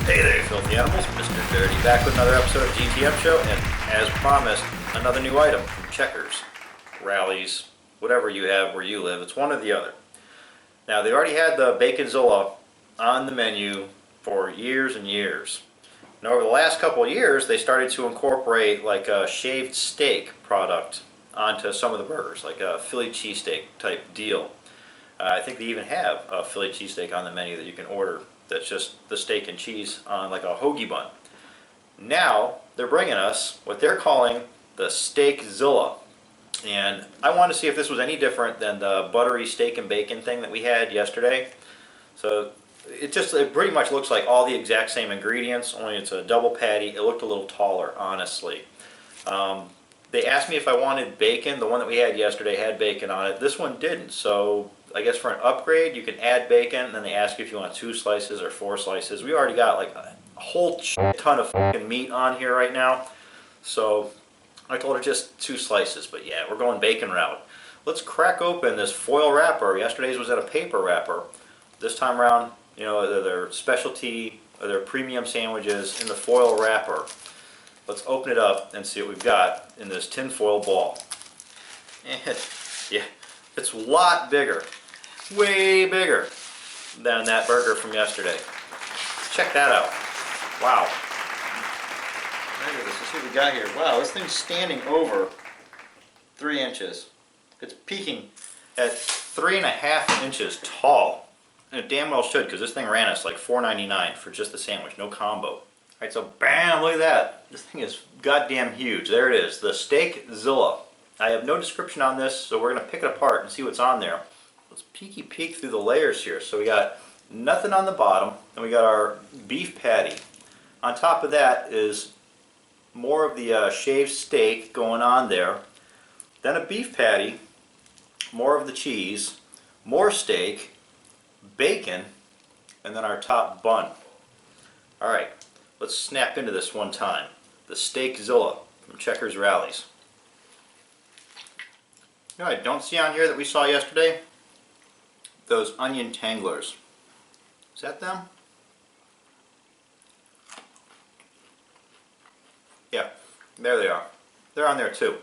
Hey there, filthy animals. Mr. Dirty back with another episode of GTM Show, and as promised, another new item from Checkers, Rallies, whatever you have where you live. It's one or the other. Now, they already had the Baconzilla on the menu for years and years. Now, over the last couple of years, they started to incorporate like a shaved steak product onto some of the burgers, like a Philly cheesesteak type deal. I think they even have a Philly cheesesteak on the menu that you can order. That's just the steak and cheese on like a hoagie bun. Now they're bringing us what they're calling the Steakzilla, and I wanted to see if this was any different than the buttery steak and bacon thing that we had yesterday. So it pretty much looks like all the exact same ingredients, only it's a double patty. It looked a little taller, honestly. They asked me if I wanted bacon. The one that we had yesterday had bacon on it. This one didn't, so I guess for an upgrade you can add bacon, and then they ask you if you want 2 slices or 4 slices. We already got like a whole ton of fucking meat on here right now, so I told her just 2 slices, but yeah, we're going bacon route. Let's crack open this foil wrapper. Yesterday's was at a paper wrapper. This time around, you know, they're specialty, they're premium sandwiches in the foil wrapper. Let's open it up and see what we've got in this tinfoil ball. And yeah, it's a lot bigger, way bigger than that burger from yesterday. Check that out. Wow. Look at this. Let's see what we got here. Wow, this thing's standing over 3 inches. It's peaking at 3.5 inches tall. And it damn well should, because this thing ran us like $4.99 for just the sandwich, no combo. Alright, so bam, look at that. This thing is goddamn huge. There it is, the Steakzilla. I have no description on this, so we're going to pick it apart and see what's on there. Let's peek through the layers here. So we got nothing on the bottom, and we got our beef patty. On top of that is more of the shaved steak going on there. Then a beef patty, more of the cheese, more steak, bacon, and then our top bun. Alright, let's snap into this one time. The Steakzilla from Checkers Rallies. You know what I don't see on here that we saw yesterday? Those onion tanglers. Is that them? Yeah, there they are. They're on there too.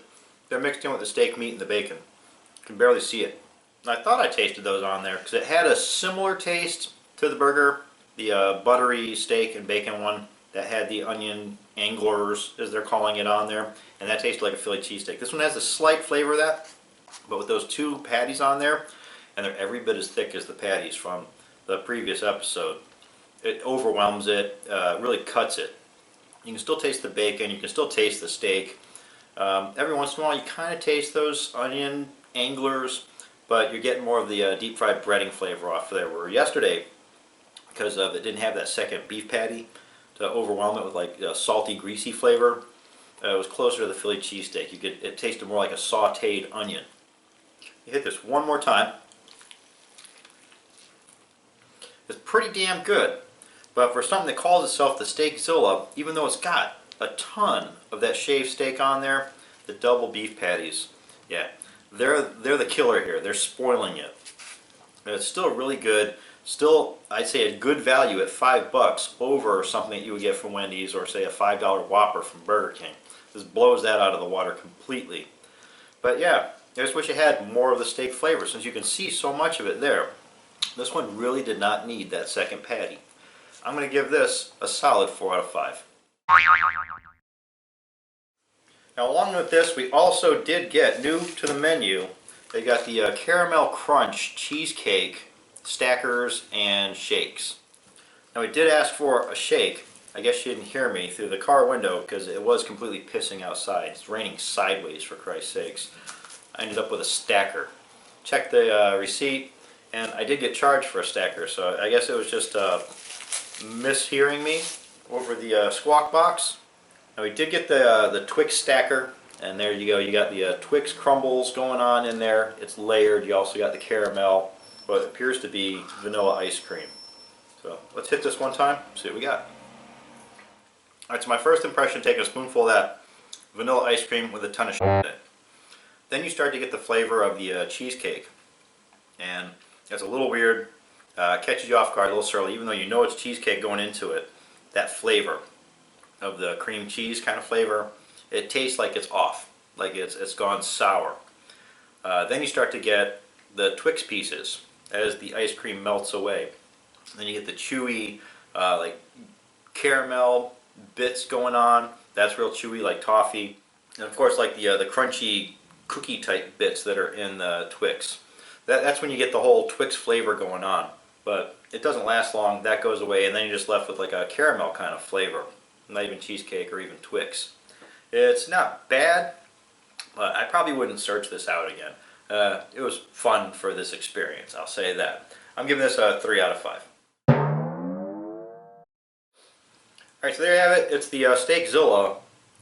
They're mixed in with the steak meat and the bacon. You can barely see it. And I thought I tasted those on there because it had a similar taste to the burger, the buttery steak and bacon one that had the onion anglers, as they're calling it, on there, and that tasted like a Philly cheesesteak. This one has a slight flavor of that, but with those 2 patties on there, and they're every bit as thick as the patties from the previous episode, it overwhelms it, really cuts it. You can still taste the bacon, you can still taste the steak. Every once in a while you kind of taste those onion anglers, but you're getting more of the deep fried breading flavor off there, where yesterday, because it didn't have that second beef patty to overwhelm it with like a salty, greasy flavor, it was closer to the Philly cheesesteak. It tasted more like a sautéed onion. You hit this one more time. It's pretty damn good, but for something that calls itself the Steakzilla, even though it's got a ton of that shaved steak on there, the double beef patties, yeah, they're the killer here. They're spoiling it. And it's still really good. Still, I'd say a good value at $5 over something that you would get from Wendy's, or say a $5 Whopper from Burger King. This blows that out of the water completely. But yeah, I just wish it had more of the steak flavor, since you can see so much of it there. This one really did not need that second patty. I'm going to give this a solid 4 out of 5. Now, along with this, we also did get, new to the menu, they got the Caramel Crunch Cheesecake Stackers and Shakes. Now, we did ask for a shake. I guess you didn't hear me through the car window because it was completely pissing outside. It's raining sideways, for Christ's sakes. I ended up with a stacker. Checked the receipt, and I did get charged for a stacker, so I guess it was just mishearing me over the squawk box. Now, we did get the Twix stacker, and there you go. You got the Twix crumbles going on in there. It's layered. You also got the caramel, but it appears to be vanilla ice cream. So let's hit this one time, see what we got. Alright, so my first impression, take a spoonful of that vanilla ice cream with a ton of shit in it. Then you start to get the flavor of the cheesecake. And it's a little weird, catches you off guard a little surly, even though you know it's cheesecake going into it. that flavor of the cream cheese kind of flavor, it tastes like it's off, like it's gone sour. Then you start to get the Twix pieces as the ice cream melts away. Then you get the chewy, like caramel bits going on. That's real chewy, like toffee. And of course, like the crunchy cookie type bits that are in the Twix. That's when you get the whole Twix flavor going on. But it doesn't last long. That goes away, and then you're just left with like a caramel kind of flavor. Not even cheesecake or even Twix. It's not bad, but I probably wouldn't search this out again. It was fun for this experience, I'll say that. I'm giving this a 3 out of 5. Alright, so there you have it. It's the Steakzilla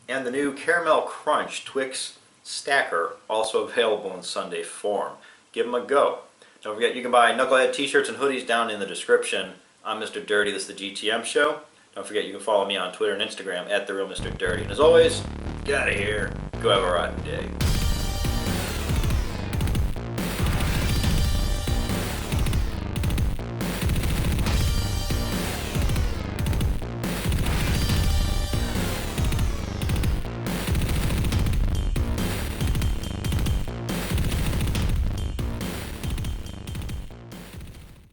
and the new Caramel Crunch Twix Stacker, also available in sundae form. Give them a go. Don't forget, you can buy Knucklehead t-shirts and hoodies down in the description. I'm Mr. Dirty, this is the GTM Show. Don't forget, you can follow me on Twitter and Instagram at TheRealMrDirty. And as always, get out of here. Go have a rotten day.